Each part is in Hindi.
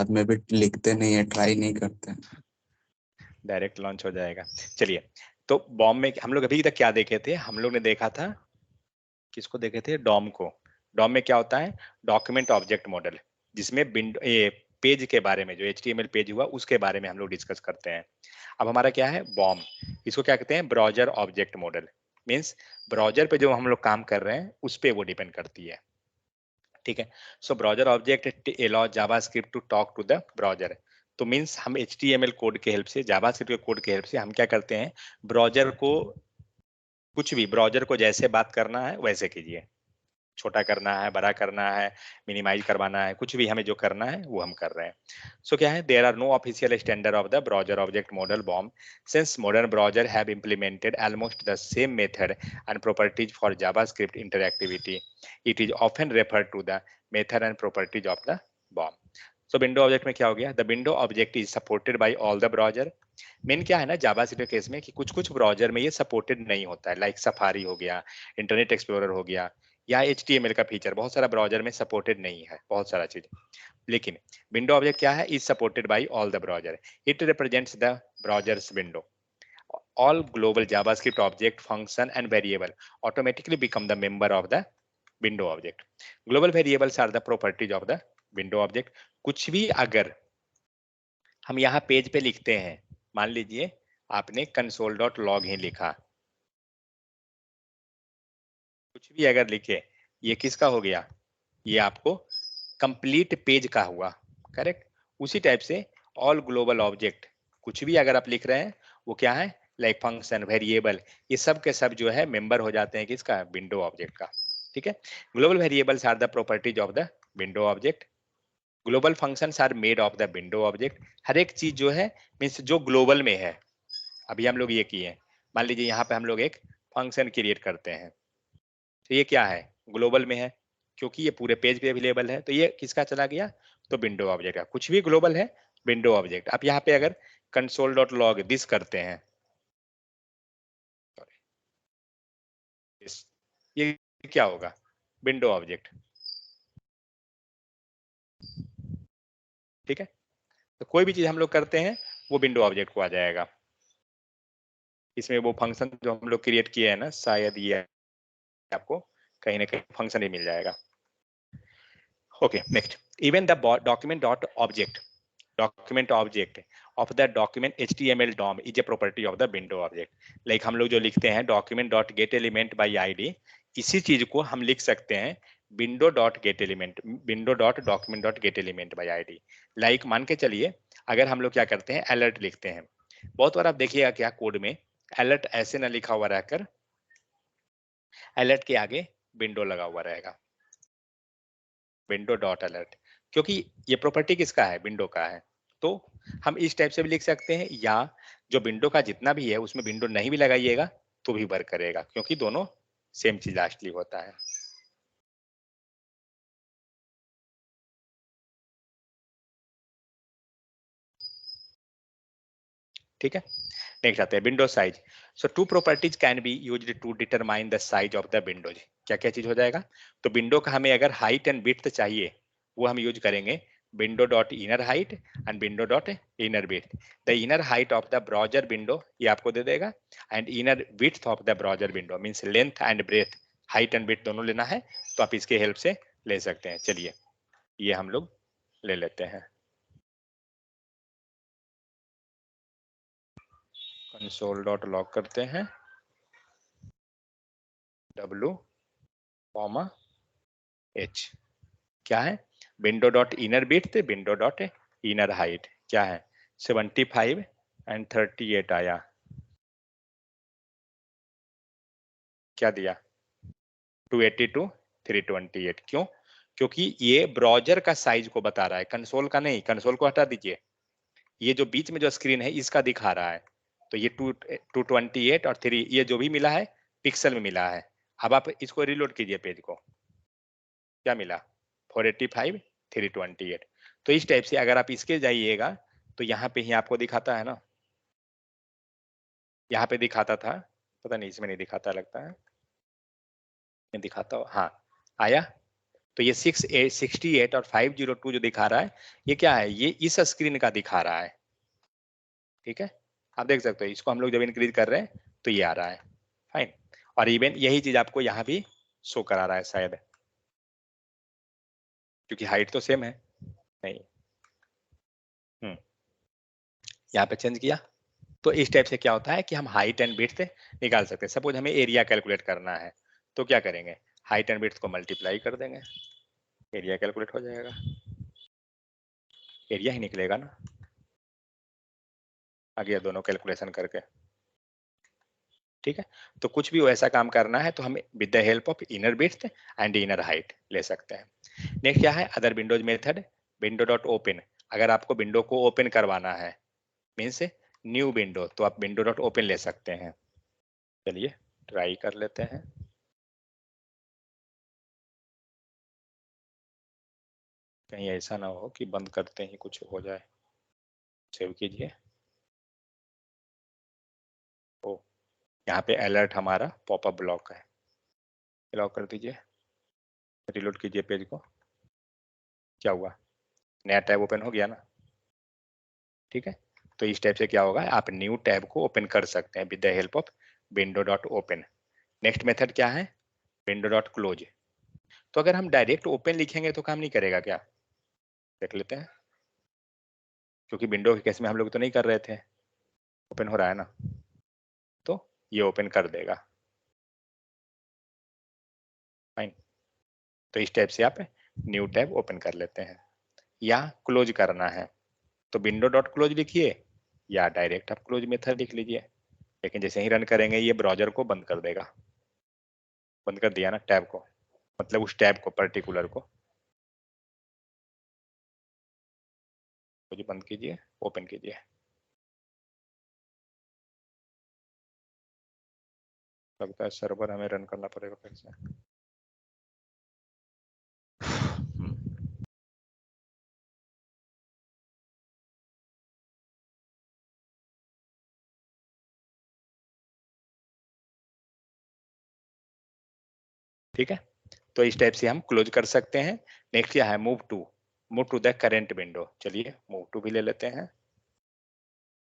बाद में भी लिखते नहीं है, ट्राई नहीं करते। डायरेक्ट लॉन्च हो जाएगा। चलिए, तो बॉम्ब में हम लोग अभी तक क्या देखे थे? हम लोग ने देखा था, किसको देखे थे? डॉम को। डॉम में क्या होता है? डॉक्यूमेंट ऑब्जेक्ट मॉडल, जिसमें विंडो ये पेज के बारे में, जो HTML पेज हुआ उसके बारे में हम लोग डिस्कस करते हैं। अब हमारा क्या है? बॉम। इसको क्या कहते हैं? Browser object model. Means browser पे जो हम लोग काम कर रहे हैं उस पे वो डिपेंड करती है। ठीक है। So browser object allow JavaScript to talk to the browser. तो मीन्स हम HTML कोड के हेल्प से, जावास्क्रिप्ट के कोड के हेल्प से हम क्या करते हैं? ब्राउजर को, कुछ भी ब्राउजर को जैसे बात करना है वैसे कीजिए। छोटा करना है, बड़ा करना है, मिनिमाइज करवाना है, कुछ भी हमें जो करना है वो हम कर रहे हैं। सो क्या है? There are no official standard of the browser object model BOM, since modern browser have implemented almost the same method and properties for JavaScript interactivity. It is often referred to the method and properties of the BOM. So window object में क्या हो गया? The window object is supported by all the browser. Main क्या है ना जावास्क्रिप्ट केस में, कि कुछ कुछ ब्राउजर में ये सपोर्टेड नहीं होता है, लाइक सफारी हो गया, इंटरनेट एक्सप्लोरर हो गया, या HTML का फीचर बहुत सारा ब्राउजर में सपोर्टेड नहीं है, बहुत सारा चीज। लेकिन विंडो ऑब्जेक्ट क्या है? Is supported by all the browser. It represents the browsers window. All global JavaScript object, function, and variable automatically become the member of the window object. Global variables are the properties of the window object. कुछ भी अगर हम यहाँ पेज पे लिखते हैं, मान लीजिए आपने console.log ही लिखा, कुछ भी अगर लिखे, ये किसका हो गया? ये आपको कंप्लीट पेज का हुआ, करेक्ट। उसी टाइप से ऑल ग्लोबल ऑब्जेक्ट, कुछ भी अगर आप लिख रहे हैं वो क्या है? लाइक फंक्शन, वेरिएबल, ये सब के सब जो है मेंबर हो जाते हैं किसका? विंडो ऑब्जेक्ट का। ठीक है। Global variables are the properties of the window object. Global functions are made of the window object. हर एक चीज जो है मीन्स जो ग्लोबल में है, अभी हम लोग ये किए, मान लीजिए यहाँ पे हम लोग एक फंक्शन क्रिएट करते हैं, तो ये क्या है? ग्लोबल में है, क्योंकि ये पूरे पेज पे अवेलेबल है, तो ये किसका चला गया? तो विंडो ऑब्जेक्ट का। कुछ भी ग्लोबल है, विंडो ऑब्जेक्ट। आप यहाँ पे अगर console.log दिस करते हैं, this, ये क्या होगा? Window object. ठीक है। तो कोई भी चीज हम लोग करते हैं वो विंडो ऑब्जेक्ट को आ जाएगा। इसमें वो फंक्शन जो हम लोग क्रिएट किए हैं ना, शायद ये आपको कहीं ना कहीं फंक्शन ही मिल जाएगा। Okay, next. Even the document dot object, document object of the document HTML DOM is a property of the window object. Like हम लोग जो लिखते हैं document dot get element by ID, इसी चीज को हम लिख सकते हैं window dot get element, window dot document dot get element by ID। Like मान के चलिए अगर हम लोग क्या करते हैं, अलर्ट लिखते हैं, बहुत बार आप देखिएगा क्या कोड में अलर्ट ऐसे ना लिखा हुआ रहकर अलर्ट के आगे विंडो लगा हुआ रहेगा, विंडो डॉट अलर्ट, क्योंकि ये प्रॉपर्टी किसका है? विंडो का है। तो हम इस टाइप से भी लिख सकते हैं, या जो विंडो का जितना भी है उसमें विंडो नहीं भी लगाइएगा तो भी वर्क करेगा, क्योंकि दोनों सेम चीज लास्टली होता है। ठीक है। नेक्स्ट आते हैं window size. So two properties can be used to determine the size of the windows. क्या क्या चीज हो जाएगा? तो विंडो का हमें अगर हाइट एंड विड्थ चाहिए, वो हम यूज करेंगे window dot inner height and window dot inner width. The inner height of the browser window ये आपको दे देगा, and inner width of the browser window means length and breadth, height and width दोनों लेना है तो आप इसके हेल्प से ले सकते हैं। चलिए ये हम लोग ले लेते हैं, कंसोल डॉट लॉग करते हैं W कॉमा H, क्या है? Window dot inner width, window dot inner height क्या है? 75 एंड 38 आया, क्या दिया? 282 328। क्यों? क्योंकि ये ब्राउजर का साइज को बता रहा है, कंसोल का नहीं। कंसोल को हटा दीजिए, ये जो बीच में जो स्क्रीन है इसका दिखा रहा है। तो ये 228 और 3 ये जो भी मिला है पिक्सल में मिला है। अब आप इसको रिलोड कीजिए पेज को, क्या मिला? 485 328। तो इस टाइप से अगर आप इसके जाइएगा तो यहाँ पे ही आपको दिखाता है ना, यहाँ पे दिखाता था, पता नहीं इसमें नहीं दिखाता लगता है, नहीं दिखाता हो, हाँ आया। तो ये 68 और 502 जो दिखा रहा है, ये क्या है? ये इस स्क्रीन का दिखा रहा है, ठीक है। आप देख सकते हो, इसको हम लोग जब इंक्रीज कर रहे हैं तो ये आ रहा है, फाइन। और इवन यही चीज आपको यहाँ भी शो करा रहा है शायद, क्योंकि हाइट तो सेम है। नहीं, यहाँ पे चेंज किया तो इस टाइप से क्या होता है कि हम हाइट एंड विड्थ निकाल सकते हैं। सपोज हमें एरिया कैलकुलेट करना है, तो क्या करेंगे? हाइट एंड विड्थ को मल्टीप्लाई कर देंगे, एरिया कैलकुलेट हो जाएगा, एरिया ही निकलेगा ना आगे दोनों कैलकुलेशन करके, ठीक है। तो कुछ भी वैसा काम करना है तो हम with the help of inner width and inner height ले सकते हैं। नेक्स्ट क्या है? Other Windows method, window dot open. अगर आपको विंडो को ओपन करवाना है, मीन्स न्यू विंडो, तो आप विंडो डॉट ओपन ले सकते हैं। चलिए ट्राई कर लेते हैं। कहीं ऐसा ना हो कि बंद करते ही कुछ हो जाए। सेव कीजिए। ओ, यहाँ पे अलर्ट हमारा पॉपअप ब्लॉक है, लॉक कर दीजिए, रिलोड कीजिए पेज को। क्या हुआ? नया टैब ओपन हो गया ना, ठीक है। तो इस टाइप से क्या होगा, आप न्यू टैब को ओपन कर सकते हैं with the help of window dot open. Next method क्या है? Window dot close. तो अगर हम डायरेक्ट ओपन लिखेंगे तो काम नहीं करेगा क्या? देख लेते हैं, क्योंकि विंडो के केस में हम लोग तो नहीं कर रहे थे, ओपन हो रहा है ना, तो ये ओपन कर देगा, फाइन। तो इस टाइप से आप न्यू टैब ओपन कर लेते हैं। या क्लोज करना है तो विंडो डॉट क्लोज लिखिए, या डायरेक्ट आप क्लोज मेथड लिख लीजिए। लेकिन जैसे ही रन करेंगे ये ब्राउजर को बंद कर देगा, बंद कर दिया ना टैब को, मतलब उस टैब को पर्टिकुलर को। तो जी बंद कीजिए, ओपन कीजिए। लगता है सर्वर हमें रन करना पड़ेगा फिर से। ठीक है, तो इस टाइप से हम क्लोज कर सकते हैं। नेक्स्ट क्या है? Move to the current window. चलिए मूव टू भी ले लेते हैं।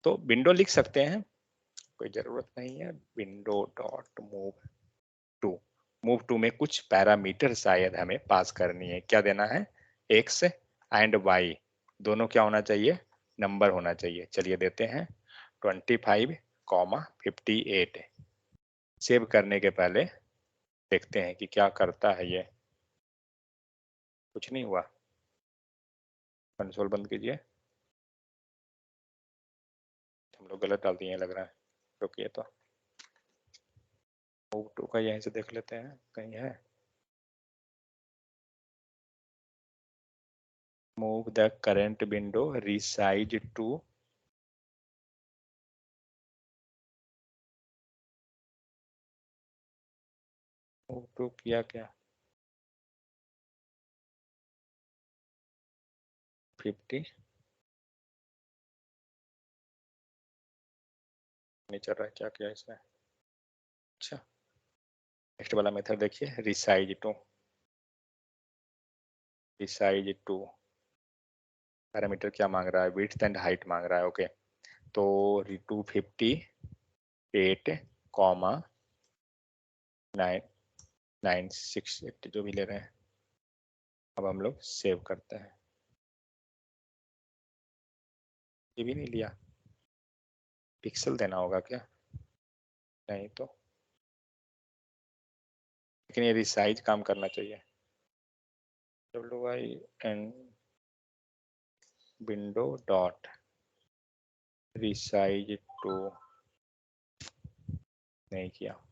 तो विंडो लिख सकते हैं, कोई जरूरत नहीं है। विंडो डॉट मूव टू में कुछ पैरामीटर शायद हमें पास करनी है। क्या देना है? एक्स एंड वाई दोनों क्या होना चाहिए? नंबर होना चाहिए। चलिए देते हैं 25, 58। सेव करने के पहले देखते हैं कि क्या करता है ये। कुछ नहीं हुआ, कंसोल बंद कीजिए। हम लोग गलत डाल दिए लग रहा है, रुकिए। तो मूव टू का यहीं से देख लेते हैं, कहीं है। Move the current window resize to, move to किया क्या? 50 नहीं चल रहा है, क्या किया इसने? अच्छा, नेक्स्ट वाला मेथड देखिए, रिसाइज टू पैरामीटर क्या मांग रहा है? विड्थ एंड हाइट मांग रहा है, ओके। तो 258 कॉमा 996 जो भी ले रहे हैं। अब हम लोग सेव करते हैं। ये भी नहीं लिया, पिक्सल देना होगा क्या? नहीं तो, लेकिन ये रिसाइज काम करना चाहिए। WIN window dot resize to, नहीं किया।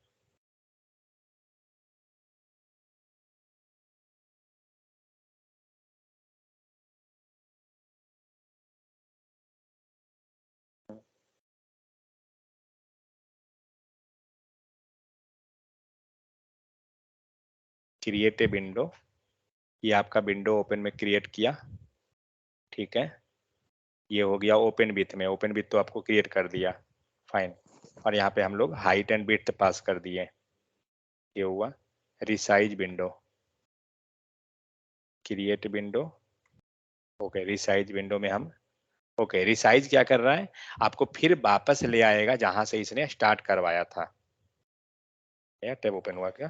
क्रिएट ए विंडो, ये आपका विंडो ओपन में क्रिएट किया, ठीक है। ये हो गया ओपन विथ में, ओपन विथ तो आपको क्रिएट कर दिया, फाइन। और यहाँ पे हम लोग हाइट एंड विड्थ पास कर दिए, ये हुआ resize window. Create window, okay resize window में हम, ओके रिसाइज क्या कर रहा है, आपको फिर वापस ले आएगा जहां से इसने स्टार्ट करवाया था। टैब ओपन हुआ क्या?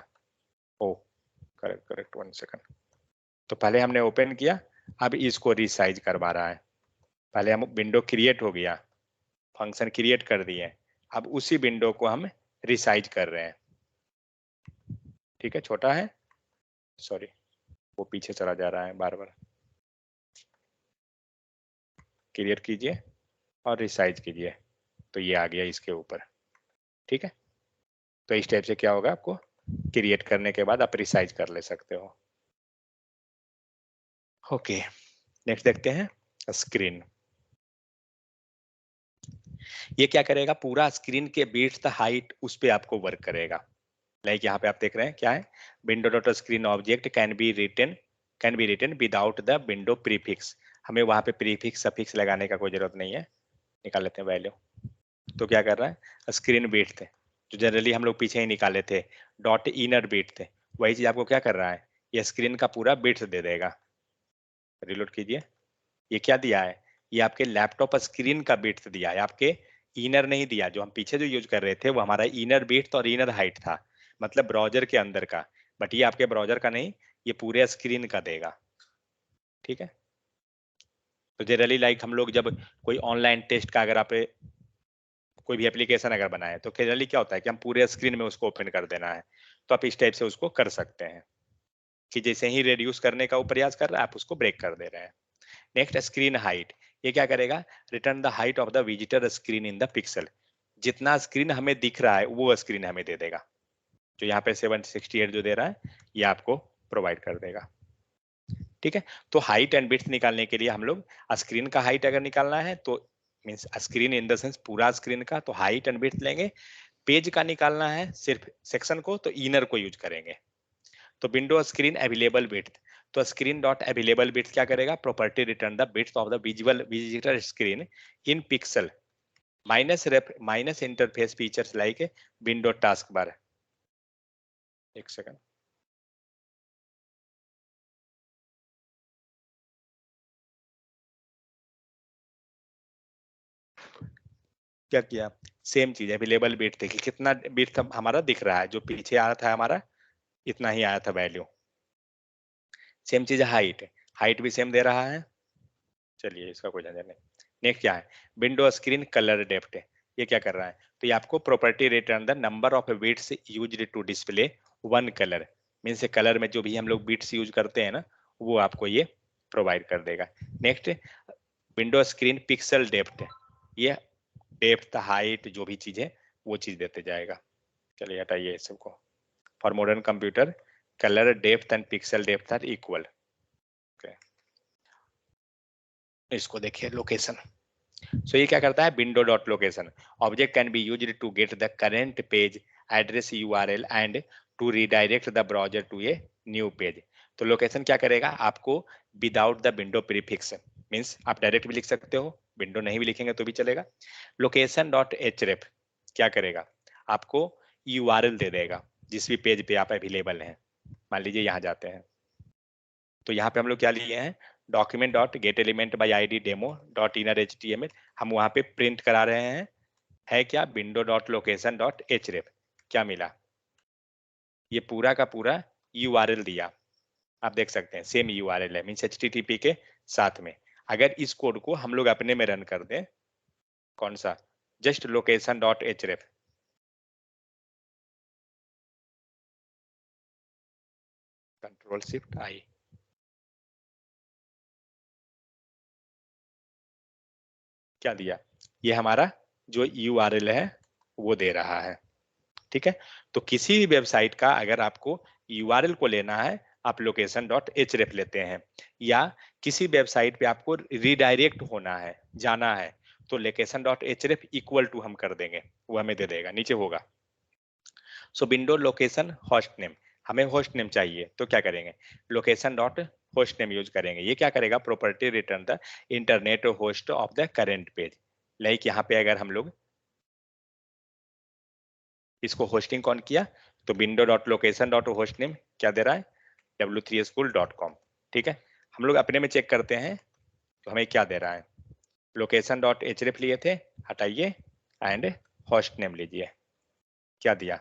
ओ करेक्ट करेक्ट, 1 सेकंड। तो पहले हमने ओपन किया, अब इसको रिसाइज करवा रहा है। पहले हम विंडो क्रिएट हो गया, फंक्शन क्रिएट कर दिए, अब उसी विंडो को हम रिसाइज कर रहे हैं। ठीक है, छोटा है, सॉरी वो पीछे चला जा रहा है बार बार। क्रिएट कीजिए और रिसाइज कीजिए, तो ये आ गया इसके ऊपर। ठीक है, तो इस टाइप से क्या होगा, आपको क्रिएट करने के बाद आप रिसाइज कर ले सकते हो। ओके, नेक्स्ट देखते हैं स्क्रीन। ये क्या करेगा, पूरा स्क्रीन के विड्थ हाइट उस पे आपको वर्क करेगा। लाइक यहाँ पे आप देख रहे हैं क्या है, window dot screen object can be written without the window prefix. हमें वहां पे प्रीफिक्स सफिक्स लगाने का कोई जरूरत नहीं है, निकाल लेते हैं वैल्यू। तो क्या कर रहा है, स्क्रीन विड्थ जो जनरली हम लोग पीछे ही निकाले थे, डॉट इनर विड्थ, वही चीज आपको क्या कर रहा है, ये स्क्रीन का पूरा विड्थ दे देगा। रिलोड कीजिए, ये क्या दिया है, ये आपके लैपटॉप स्क्रीन का विड्थ दिया है, आपके इनर नहीं दिया। जो हम पीछे जो यूज कर रहे थे वो हमारा इनर विड्थ और इनर हाइट था, मतलब ब्राउजर के अंदर का, बट ये आपके ब्राउजर का नहीं, ये पूरे स्क्रीन का देगा। ठीक है, तो जनरली लाइक हम लोग जब कोई ऑनलाइन टेस्ट का अगर आप कोई भी एप्लीकेशन अगर बनाए तो जनरली क्या होता है कि हम पूरे स्क्रीन में उसको ओपन कर देना है, तो आप इस टाइप से उसको कर सकते हैं कि जैसे ही रेड्यूस करने का वो प्रयास कर रहा है आप उसको ब्रेक कर दे रहे हैं। नेक्स्ट स्क्रीन हाइट, ये क्या करेगा, return the height of the visitor screen in the pixel. जितना स्क्रीन हमें दिख रहा है वो स्क्रीन हमें दे देगा। जो यहाँ पे 768 जो दे रहा है ये आपको प्रोवाइड कर देगा। ठीक है, तो हाइट एंड विड्थ निकालने के लिए हम लोग स्क्रीन का हाइट अगर निकालना है तो means screen in the sense पूरा स्क्रीन का, तो हाइट एंड विड्थ लेंगे। पेज का निकालना है सिर्फ सेक्शन को, तो इनर को यूज करेंगे। तो विंडो स्क्रीन अवेलेबल विड्थ, तो स्क्रीन डॉट अवेलेबल विड्थ क्या करेगा, property return the width of the visual visitor screen in pixel minus interface features like window task bar. एक सेकंड, क्या किया, सेम चीज अवेलेबल विड्थ देखिए कितना विड्थ हमारा दिख रहा है, जो पीछे आ रहा था हमारा इतना ही आया था वैल्यू। सेम चीज हाइट, हाइट भी सेम दे रहा है। चलिए इसका कोई झंझट नहीं। नेक्स्ट क्या है, विंडो स्क्रीन कलर डेप्थ, ये क्या कर रहा है, तो ये आपको property return the number of bits used to display one colour. Means colour में जो भी हम लोग बिट्स यूज करते हैं ना, वो आपको ये प्रोवाइड कर देगा। Next window screen pixel depth, ये डेप्थ हाइट जो भी चीज है वो चीज देते जाएगा। चलिए हटाइए इस सबको। For modern computer colour depth and pixel depth are equal. इसको देखिए लोकेशन, सो ये क्या करता है, window dot location object can be used to get the current page address URL and to redirect the browser to a new page. तो लोकेशन क्या करेगा, आपको without the window prefix, means आप डायरेक्ट भी लिख सकते हो, विंडो नहीं भी लिखेंगे तो भी चलेगा। लोकेशन डॉट एचरेफ क्या करेगा, आपको यूआरएल दे देगा जिस भी पेज पे आप अवेलेबल हैं। मान लीजिए यहाँ जाते हैं, तो यहाँ पे हम लोग क्या लिए हैं, document dot get element by I D demo dot inner H T M L, हम वहाँ पे प्रिंट करा रहे हैं, है क्या, window dot location dot href. क्या मिला, ये पूरा का पूरा यूआरएल दिया, आप देख सकते हैं सेम यूआरएल है, मीन्स एचटीटीपी के साथ में। अगर इस कोड को हम लोग अपने में रन कर दें, कौन सा, just location dot href, control shift I, क्या दिया, ये हमारा जो यूआरएल है वो दे रहा है। ठीक है, तो किसी भी वेबसाइट का अगर आपको यूआरएल को लेना है, आप लोकेशन डॉट एच रेफ लेते हैं, या किसी वेबसाइट पे आपको रिडायरेक्ट होना है, जाना है, तो location dot href equal to हम कर देंगे, वो हमें दे देगा, नीचे होगा। So window location host name, हमें होस्ट नेम चाहिए तो क्या करेंगे, location dot host name use करेंगे। ये क्या करेगा, property return the internet host of the current page. Like यहाँ पे अगर हम लोग इसको होस्टिंग कौन किया, तो window dot location dot host name क्या दे रहा है, w3school.com। ठीक है, हम लोग अपने में चेक करते हैं तो हमें क्या दे रहा है। लोकेशन डॉट एचरेफ लिए थे, हटाइए एंड होस्ट नेम लीजिए, क्या दिया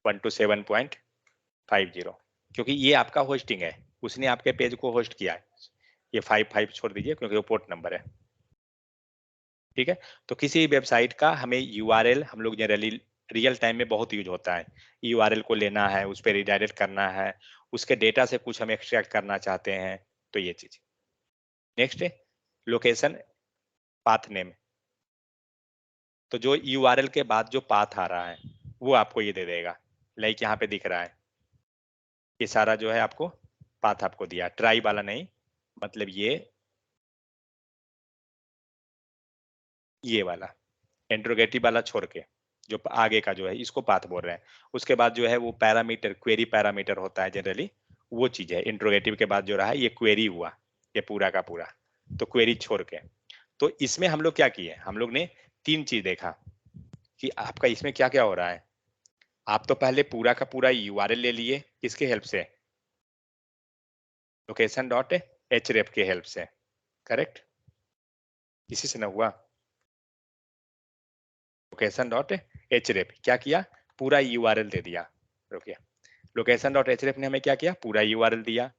127.50, क्योंकि ये आपका होस्टिंग है, उसने आपके पेज को होस्ट किया है। ये 55 छोड़ दीजिए क्योंकि वो पोर्ट नंबर है। ठीक है, तो किसी वेबसाइट का हमें यूआरएल हम लोग जनरली रियल टाइम में बहुत यूज होता है। यूआरएल को लेना है, उस पर रिडायरेक्ट करना है, उसके डेटा से कुछ हम एक्सट्रैक्ट करना चाहते हैं, तो ये चीज। नेक्स्ट लोकेशन पाथ नेम, तो जो यूआरएल के बाद जो पाथ आ रहा है वो आपको ये दे देगा। लाइक यहाँ पे दिख रहा है, ये सारा जो है आपको पाथ आपको दिया, ट्राई वाला नहीं, मतलब ये वाला इंट्रोगेटिव वाला छोड़ के जो आगे का जो है इसको पाथ बोल रहे हैं। उसके बाद जो है वो पैरामीटर, क्वेरी पैरामीटर होता है जनरली, वो चीज है। इंट्रोगेटिव के बाद जो रहा ये क्वेरी हुआ, ये पूरा का पूरा, तो क्वेरी छोड़ के। तो इसमें हम लोग क्या किए, हम लोग ने तीन चीज देखा कि आपका इसमें क्या क्या हो रहा है। आप तो पहले पूरा का पूरा यूआरएल ले लिए, किसके हेल्प से, लोकेशन डॉट एचरेफ के हेल्प से, करेक्ट, इसी से ना हुआ। लोकेशन डॉट एचरेफ क्या किया, पूरा यूआरएल दे दिया। रुकिए, लोकेशन डॉट एचरेफ ने हमें क्या किया, पूरा यूआरएल दिया।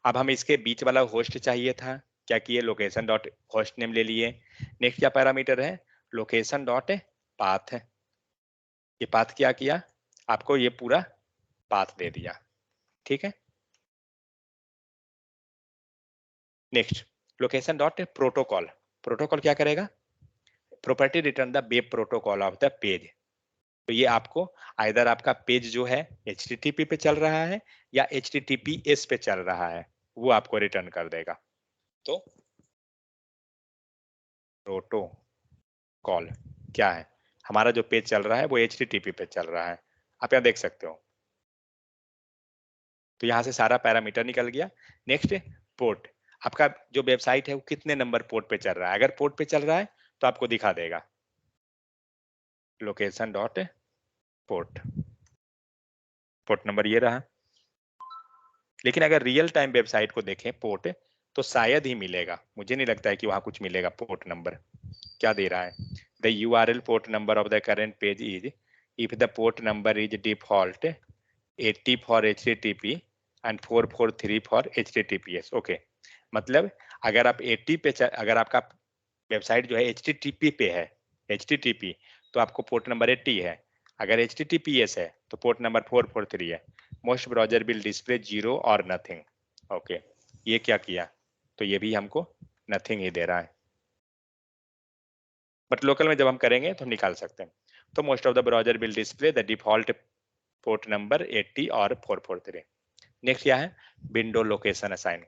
अब हमें इसके बीच वाला होस्ट चाहिए था, क्या किए, लोकेशन डॉट होस्ट नेम ले लिए। नेक्स्ट क्या पैरामीटर है, लोकेशन डॉट पाथ, ये पाथ क्या किया, आपको ये पूरा पाथ दे दिया। ठीक है, next location dot protocol, protocol क्या करेगा, property return the web protocol of the page. तो ये आपको आइदर आपका पेज जो है HTTP पे चल रहा है या HTTPS पे चल रहा है, वो आपको रिटर्न कर देगा। तो प्रोटोकॉल क्या है, हमारा जो पेज चल रहा है वो HTTP पे चल रहा है, आप यहाँ देख सकते हो। तो यहाँ से सारा पैरामीटर निकल गया। नेक्स्ट पोर्ट, आपका जो वेबसाइट है वो कितने नंबर पोर्ट पे चल रहा है, अगर पोर्ट पे चल रहा है तो आपको दिखा देगा location dot port, port number ये रहा। लेकिन अगर रियल टाइम वेबसाइट को देखें पोर्ट, तो शायद ही मिलेगा, मुझे नहीं लगता है कि वहां कुछ मिलेगा पोर्ट नंबर। क्या दे रहा है, the URL port number of the current page is, if the port number is default 80 for HTTP and 443 for HTTPS। Okay, मतलब अगर आप 80 पे अगर आपका वेबसाइट जो है HTTP पे है, HTTP, तो आपको पोर्ट नंबर 80 है। अगर HTTPS है तो पोर्ट नंबर 443 है। मोस्ट ब्राउजर विल डिस्प्ले 0 और नथिंग। ओके, ये क्या किया, तो ये भी हमको नथिंग ही दे रहा है, बट लोकल में जब हम करेंगे तो निकाल सकते हैं। तो most of the browser will display the default port number 80 और 443। नेक्स्ट क्या है, विंडो लोकेशन असाइन,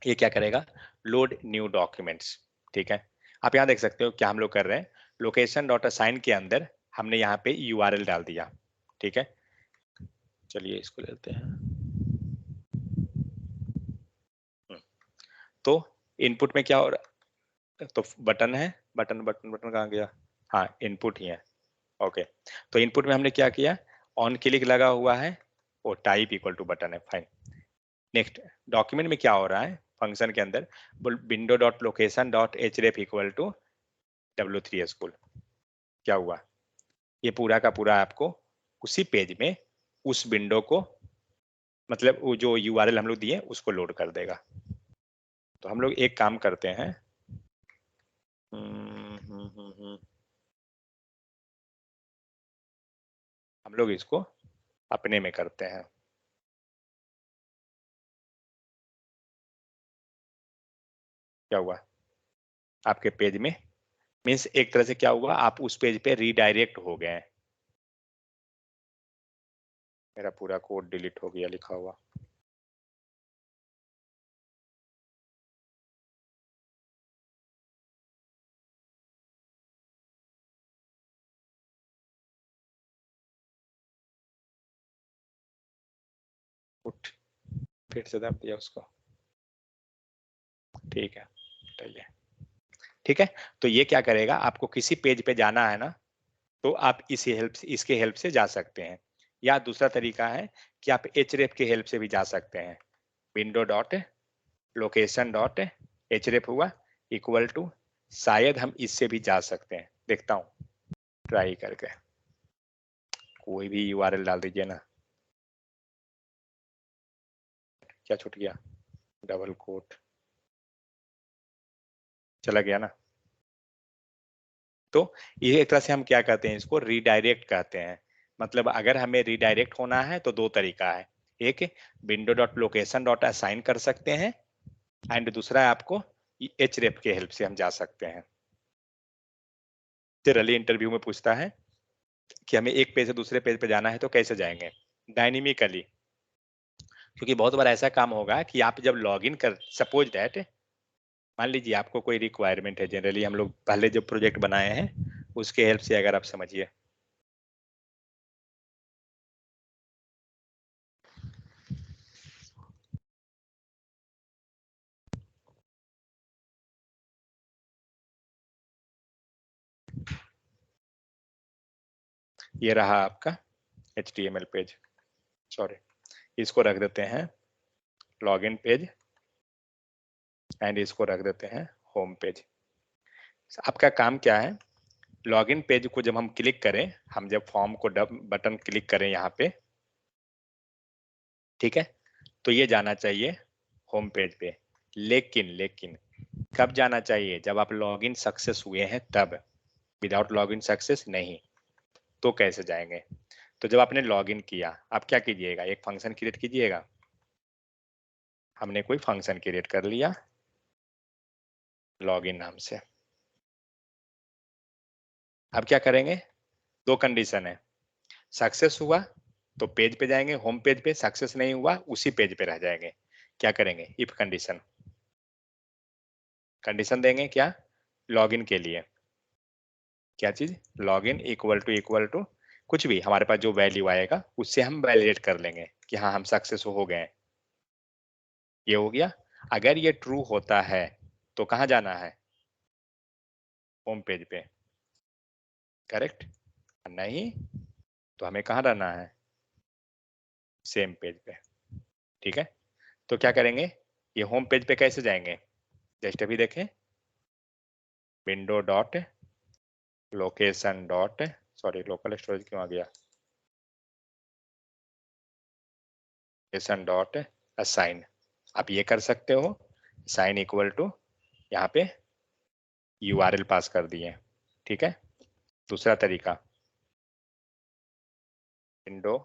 ये क्या करेगा, लोड न्यू डॉक्यूमेंट्स। ठीक है, आप यहाँ देख सकते हो क्या हम लोग कर रहे हैं, लोकेशन डॉट असाइन के अंदर हमने यहाँ पे यूआरएल डाल दिया। ठीक है, चलिए इसको लेते हैं। तो इनपुट में क्या हो रहा है, तो बटन है, बटन बटन बटन कहाँ गया, हाँ इनपुट ही है। ओके, तो इनपुट में हमने क्या किया, ऑन क्लिक लगा हुआ है और टाइप इक्वल टू बटन है, फाइन। नेक्स्ट डॉक्यूमेंट में क्या हो रहा है, फंक्शन के अंदर window dot location dot href equal to W3 school, क्या हुआ, ये पूरा का पूरा आपको उसी पेज में उस विंडो को, मतलब वो जो यूआरएल हम लोग दिए उसको लोड कर देगा। तो हम लोग एक काम करते हैं, हम लोग इसको अपने में करते हैं। क्या हुआ, आपके पेज में मीन्स एक तरह से क्या हुआ, आप उस पेज पे रीडायरेक्ट हो गए। मेरा पूरा कोड डिलीट हो गया लिखा हुआ, उठ, फिर से दब दिया उसको। ठीक है, चलिए, ठीक है। तो ये क्या करेगा, आपको किसी पेज पे जाना है ना, तो आप इसके हेल्प से जा सकते हैं। या दूसरा तरीका है कि आप HREF के हेल्प से भी जा सकते हैं, window dot location dot href हुआ इक्वल टू, शायद हम इससे भी जा सकते हैं, देखता हूं ट्राई करके, कोई भी यूआरएल डाल दीजिए ना, क्या छूट गया, डबल कोट चला गया ना। तो ये एक तरह से हम क्या कहते हैं, इसको रीडायरेक्ट कहते हैं। मतलब अगर हमें रीडायरेक्ट होना है तो दो तरीका है, एक window dot location dot assign कर सकते हैं, एंड दूसरा है आपको href के हेल्प से हम जा सकते हैं। जनरली इंटरव्यू में पूछता है कि हमें एक पेज से दूसरे पेज पे जाना है तो कैसे जाएंगे, डायनेमिकली। क्योंकि बहुत बार ऐसा काम होगा कि आप जब लॉग इन कर, सपोज दैट मान लीजिए आपको कोई रिक्वायरमेंट है, जनरली हम लोग पहले जो प्रोजेक्ट बनाए हैं उसके हेल्प से अगर आप समझिए, ये रहा आपका HTML पेज, सॉरी इसको रख देते हैं लॉगिन पेज, एंड इसको रख देते हैं होम पेज। आपका काम क्या है, लॉगिन पेज को जब हम क्लिक करें, हम जब फॉर्म को बटन क्लिक करें यहाँ पे, ठीक है, तो ये जाना चाहिए होम पेज पे। लेकिन लेकिन कब जाना चाहिए, जब आप लॉगिन सक्सेस हुए हैं तब, विदाउट लॉगिन सक्सेस नहीं। तो कैसे जाएंगे, तो जब आपने लॉगिन किया आप क्या कीजिएगा, एक फंक्शन क्रिएट कीजिएगा। हमने कोई फंक्शन क्रिएट कर लिया लॉगिन नाम से। अब क्या करेंगे, दो कंडीशन है, सक्सेस हुआ तो पेज पे जाएंगे, होम पेज पे, सक्सेस नहीं हुआ उसी पेज पे रह जाएंगे। क्या करेंगे, इफ कंडीशन, कंडीशन देंगे क्या, लॉगिन के लिए, क्या चीज, लॉगिन इक्वल टू कुछ भी हमारे पास जो वैल्यू आएगा उससे हम वैलिडेट कर लेंगे कि हाँ हम सक्सेस हो गए। ये हो गया। अगर ये ट्रू होता है तो कहाँ जाना है, होम पेज पे, करेक्ट, नहीं तो हमें कहाँ रहना है, सेम पेज पे, ठीक है। तो क्या करेंगे, ये होम पेज पे कैसे जाएंगे, जस्ट अभी देखें, window dot location dot, sorry local storage क्यों आ गया, लोकेशन डॉट असाइन, आप ये कर सकते हो, साइन इक्वल टू यहाँ पे यूआरएल पास कर दिए, ठीक है। दूसरा तरीका, window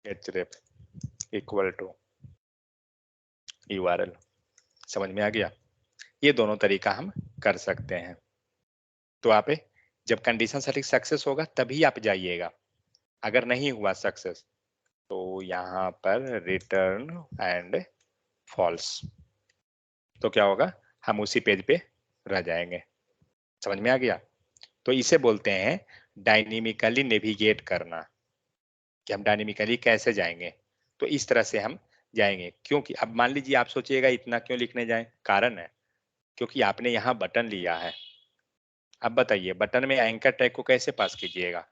href equal to URL, समझ में आ गया। ये दोनों तरीका हम कर सकते हैं। तो आप जब कंडीशन सेटिंग सक्सेस होगा तभी आप जाइएगा, अगर नहीं हुआ सक्सेस तो यहाँ पर रिटर्न एंड फॉल्स, तो क्या होगा, हम उसी पेज पे रह जाएंगे। समझ में आ गया। तो इसे बोलते हैं डायनेमिकली नेविगेट करना, कि हम डायनेमिकली कैसे जाएंगे। तो इस तरह से हम जाएंगे, क्योंकि अब मान लीजिए आप सोचिएगा इतना क्यों लिखने जाएं, कारण है क्योंकि आपने यहाँ बटन लिया है। अब बताइए बटन में एंकर टैग को कैसे पास कीजिएगा,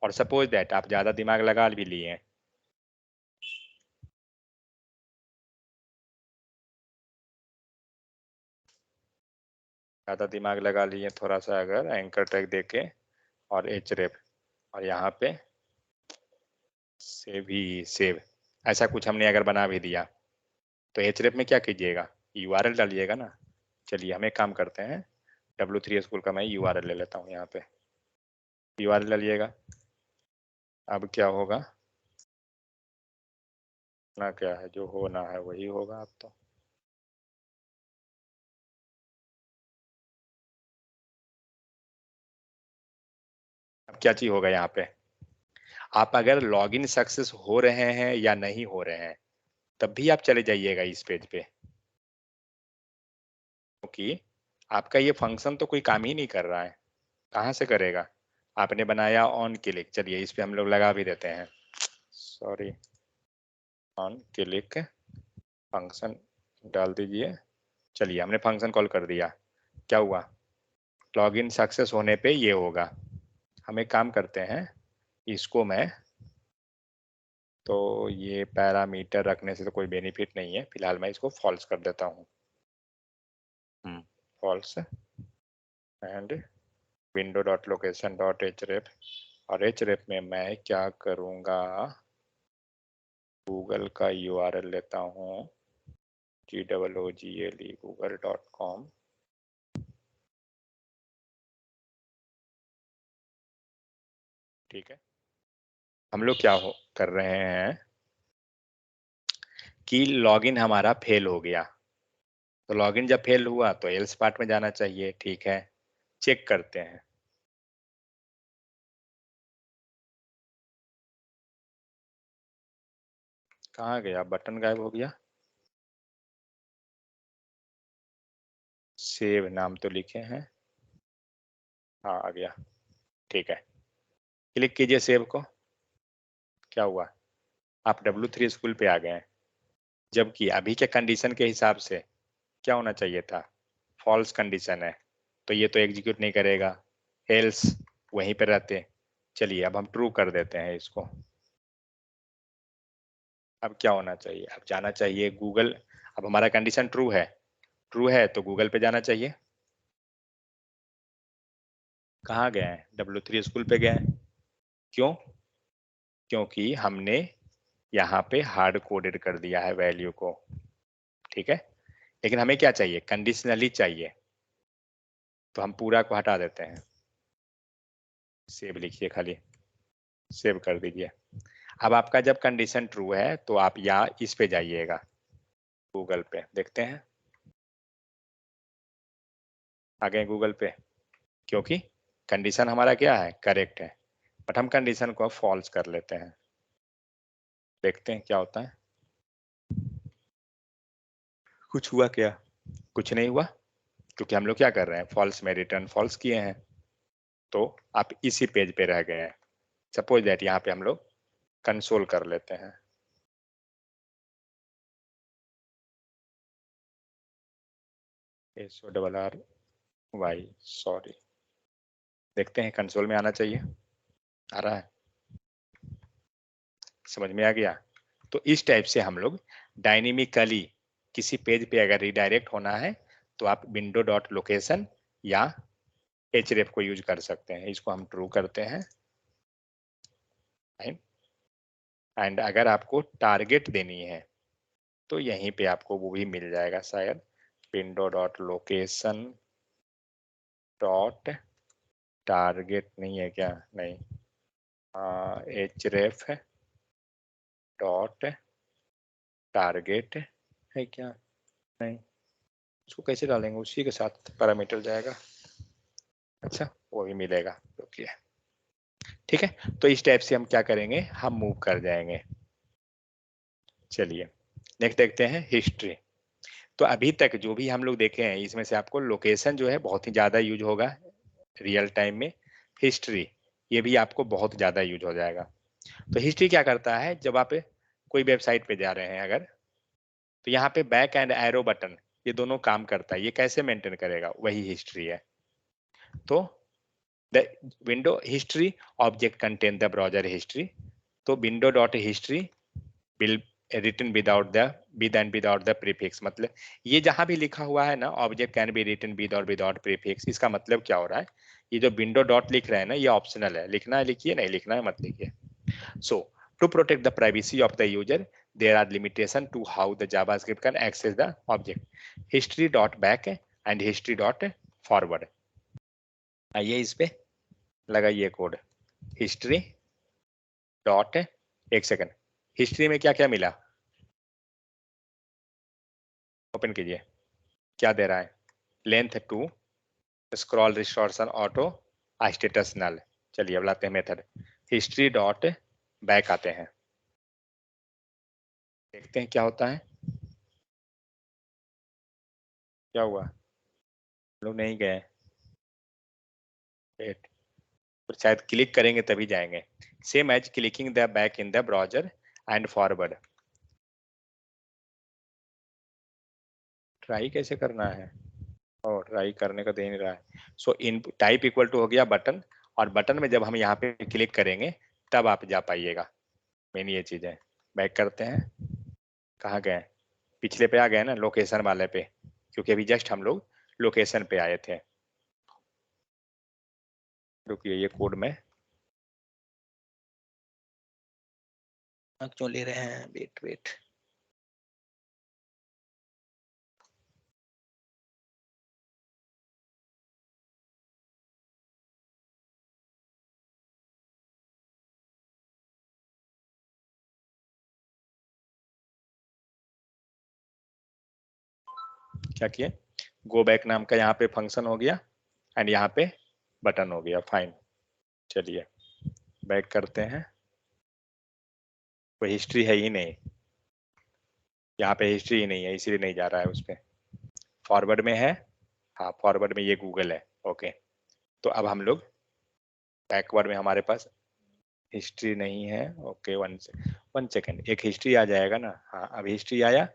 और सपोज दैट आप ज्यादा दिमाग लगा भी लिए हैं, ज्यादा दिमाग लगा लिए थोड़ा सा, अगर एंकर टैग देके और href और यहाँ पे सेव ही सेव, ऐसा कुछ हमने अगर बना भी दिया, तो href में क्या कीजिएगा, यूआरएल डालिएगा ना। चलिए हम एक काम करते हैं, W3 स्कूल का मैं यूआरएल ले लेता हूँ, यहाँ पे यूआरएल डालिएगा। अब क्या होगा ना, क्या है जो होना है वही होगा। अब तो अब क्या चीज होगा यहाँ पे, आप अगर लॉगिन सक्सेस हो रहे हैं या नहीं हो रहे हैं तब भी आप चले जाइएगा इस पेज पे, क्योंकि आपका ये फंक्शन तो कोई काम ही नहीं कर रहा है, कहाँ से करेगा। आपने बनाया ऑन क्लिक, चलिए इस पे हम लोग लगा भी देते हैं, सॉरी ऑन क्लिक फंक्शन डाल दीजिए। चलिए हमने फंक्शन कॉल कर दिया, क्या हुआ, लॉगिन सक्सेस होने पे ये होगा। हम एक काम करते हैं, इसको मैं, तो ये पैरामीटर रखने से तो कोई बेनिफिट नहीं है, फिलहाल मैं इसको फॉल्स कर देता हूँ। False and window dot location dot href, और href में मैं क्या करूँगा, गूगल का URL लेता हूँ, google google.com, ठीक है। हम लोग क्या कर रहे हैं कि लॉगिन हमारा फेल हो गया, तो लॉगिन जब फेल हुआ तो एल्स पार्ट में जाना चाहिए, ठीक है। चेक करते हैं, कहाँ गया बटन, गायब हो गया। सेव नाम तो लिखे हैं, हाँ आ गया, ठीक है। क्लिक कीजिए सेव को, क्या हुआ, आप W3 स्कूल पे आ गए हैं, जबकि अभी के कंडीशन के हिसाब से क्या होना चाहिए था, फॉल्स कंडीशन है, तो ये तो एग्जीक्यूट नहीं करेगा, एल्स वहीं पे रहते। चलिए अब हम ट्रू कर देते हैं इसको। अब क्या होना चाहिए, अब जाना चाहिए गूगल, अब हमारा कंडीशन ट्रू है, ट्रू है तो गूगल पे जाना चाहिए। कहाँ गए हैं, W3 स्कूल पे गए हैं, क्यों, क्योंकि हमने यहाँ पे हार्ड कोडेड कर दिया है वैल्यू को, ठीक है। लेकिन हमें क्या चाहिए, कंडीशनली चाहिए, तो हम पूरा को हटा देते हैं, सेव लिखिए खाली, सेव कर दीजिए। अब आपका जब कंडीशन ट्रू है तो आप यहाँ इस पे जाइएगा, गूगल पे देखते हैं, आ गए गूगल पे, क्योंकि कंडीशन हमारा क्या है, करेक्ट है, बट हम कंडीशन को फॉल्स कर लेते हैं, देखते हैं क्या होता है। कुछ हुआ क्या, कुछ नहीं हुआ, क्योंकि हम लोग क्या कर रहे हैं, फॉल्स में रिटर्न फॉल्स किए हैं, तो आप इसी पेज पे रह गए हैं। सपोज दैट यहाँ पे हम लोग कंसोल कर लेते हैं, SORRY, सॉरी, देखते हैं कंसोल में आना चाहिए, आ रहा है, समझ में आ गया। तो इस टाइप से हम लोग डायनेमिकली किसी पेज पे अगर रिडायरेक्ट होना है तो आप विंडो डॉट लोकेशन या href को यूज कर सकते हैं। इसको हम ट्रू करते हैं, एंड अगर आपको टारगेट देनी है तो यहीं पे आपको वो भी मिल जाएगा शायद, window dot location dot target नहीं है क्या, नहीं, href डॉट टारगेट है क्या, नहीं, उसको कैसे डालेंगे, उसी के साथ पैरामीटर जाएगा, अच्छा वो भी मिलेगा, ओके, ठीक है। तो इस टाइप से हम क्या करेंगे, हम मूव कर जाएंगे। चलिए नेक्स्ट देखते हैं हिस्ट्री। तो अभी तक जो भी हम लोग देखे हैं इसमें से आपको लोकेशन जो है बहुत ही ज्यादा यूज होगा रियल टाइम में, हिस्ट्री ये भी आपको बहुत ज्यादा यूज हो जाएगा। तो हिस्ट्री क्या करता है, जब आप कोई वेबसाइट पे जा रहे हैं अगर, तो यहाँ पे बैक एंड एरो बटन ये दोनों काम करता है, ये कैसे मेंटेन करेगा, वही हिस्ट्री है। तो the window history object contain the browser history, तो window dot history will written without the with and without the prefix, मतलब ये जहां भी लिखा हुआ है ना object can be written with और विदाउट प्रीफिक्स, इसका मतलब क्या हो रहा है, ये जो विंडो डॉट लिख रहे हैं ना ये ऑप्शनल है, लिखना है लिखिए, नहीं लिखना है मत लिखिए। So, to protect the privacy of the user, there are limitations to how the JavaScript can access the object. History.back and history.forward. आइए इस पे लगाइए कोड, हिस्ट्री डॉट, एक सेकंड, हिस्ट्री में क्या क्या मिला, ओपन कीजिए, क्या दे रहा है, length 2, scroll restoration auto, status null. चलिए अब लाते हैं मेथड, हिस्ट्री डॉट बैक आते हैं, देखते हैं क्या होता है, क्या हुआ, लोग नहीं गए, वेट, तो शायद क्लिक करेंगे तभी जाएंगे, same as clicking the back in the browser and forward, try कैसे करना है, और ट्राई करने का दे नहीं रहा है। सो इन टाइप इक्वल टू हो गया बटन, और बटन में जब हम यहाँ पे क्लिक करेंगे तब आप जा पाइएगा। मेन ये चीज है। बैक करते हैं, कहाँ गए, पिछले पे आ गए ना, लोकेशन वाले पे, क्योंकि अभी जस्ट हम लोग लोकेशन पे आए थे। रुकिए ये कोड में क्यों ले रहे हैं, वेट वेट। क्या किए, गो बैक नाम का यहाँ पे फंक्शन हो गया, एंड यहाँ पे बटन हो गया, फाइन। चलिए बैक करते हैं, कोई हिस्ट्री है ही नहीं, यहाँ पे हिस्ट्री ही नहीं है, इसीलिए नहीं जा रहा है उस पर। फॉरवर्ड में है, हाँ फॉरवर्ड में ये गूगल है, ओके। तो अब हम लोग बैकवर्ड में, हमारे पास हिस्ट्री नहीं है, ओके। वन सेकेंड, एक हिस्ट्री आ जाएगा ना, हाँ अब हिस्ट्री आया,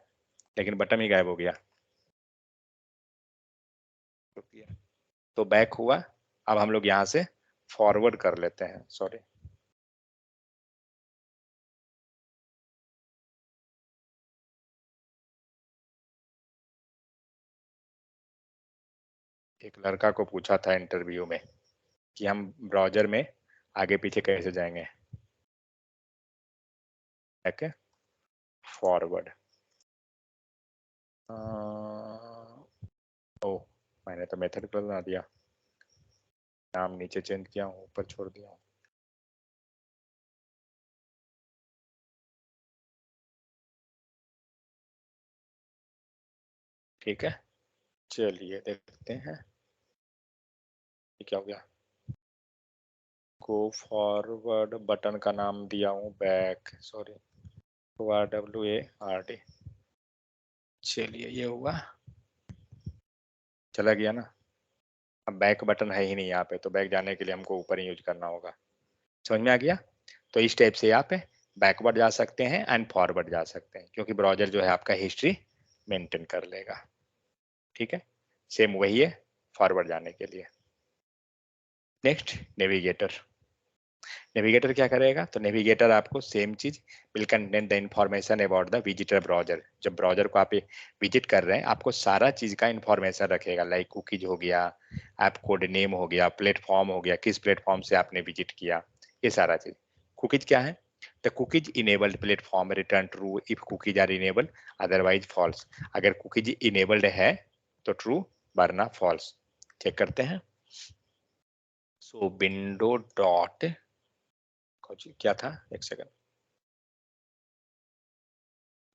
लेकिन बटन ही गायब हो गया। तो बैक हुआ, अब हम लोग यहाँ से फॉरवर्ड कर लेते हैं, सॉरी। एक लड़का को पूछा था इंटरव्यू में कि हम ब्राउजर में आगे पीछे कैसे जाएंगे, बैक फॉरवर्ड। ओ, मैंने तो मेथड बना दिया, नाम नीचे चेंज किया हूँ, ऊपर छोड़ दिया हूँ। ठीक है, चलिए देखते हैं ये क्या हो गया। गो फॉरवर्ड, बटन का नाम दिया हूँ बैक, सॉरी, WARD। चलिए ये हुआ, चला गया ना। अब बैक बटन है ही नहीं यहाँ पे, तो बैक जाने के लिए हमको ऊपर ही यूज करना होगा। समझ में आ गया। तो इस टाइप से आप बैकवर्ड जा सकते हैं एंड फॉरवर्ड जा सकते हैं, क्योंकि ब्राउजर जो है आपका हिस्ट्री मेंटेन कर लेगा। ठीक है, सेम वही है फॉरवर्ड जाने के लिए। Next, navigator. नेविगेटर क्या करेगा, तो नेविगेटर आपको सेम चीज, will contain the information about the visitor browser. जब ब्राउजर को आप विजिट कर रहे हैं, आपको सारा चीज का इंफॉर्मेशन रखेगा, लाइक कुकीज हो गया, ऐप कोड नेम हो गया, प्लेटफॉर्म हो गया, किस प्लेटफॉर्म से आपने विजिट किया, ये सारा चीज। कुकीज क्या है, the cookies enabled platform return true if cookies are enabled, otherwise false. अगर कुकीज इनेबल्ड है तो ट्रू, वरना फॉल्स। चेक करते हैं। सो विंडो डॉट, क्या था, एक second,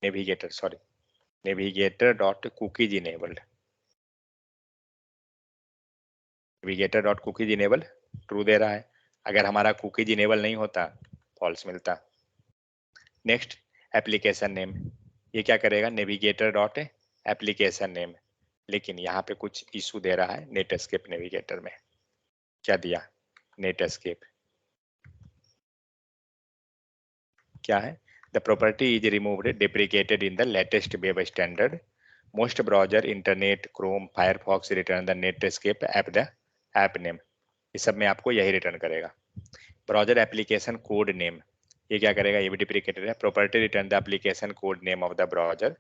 navigator, sorry, navigator dot cookies enabled, navigator dot cookies enabled true दे रहा है। अगर हमारा कुकीज इनेबल नहीं होता, फॉल्स मिलता। नेक्स्ट, एप्लीकेशन नेम, ये क्या करेगा, नेविगेटर डॉट एप्लीकेशन नेम, लेकिन यहाँ पे कुछ इशू दे रहा है नेट एस्केप नेविगेटर में। क्या दिया, नेट एस्केप, क्या है, the property is removed deprecated in the latest web standard, most browser internet Chrome Firefox return the Netscape app the app name. इस सब में आपको यही रिटर्न करेगा। ब्राउजर एप्लीकेशन कोड नेम, ये क्या करेगा, ये भी डिप्रिकेटेड है, property return the application code name of the browser,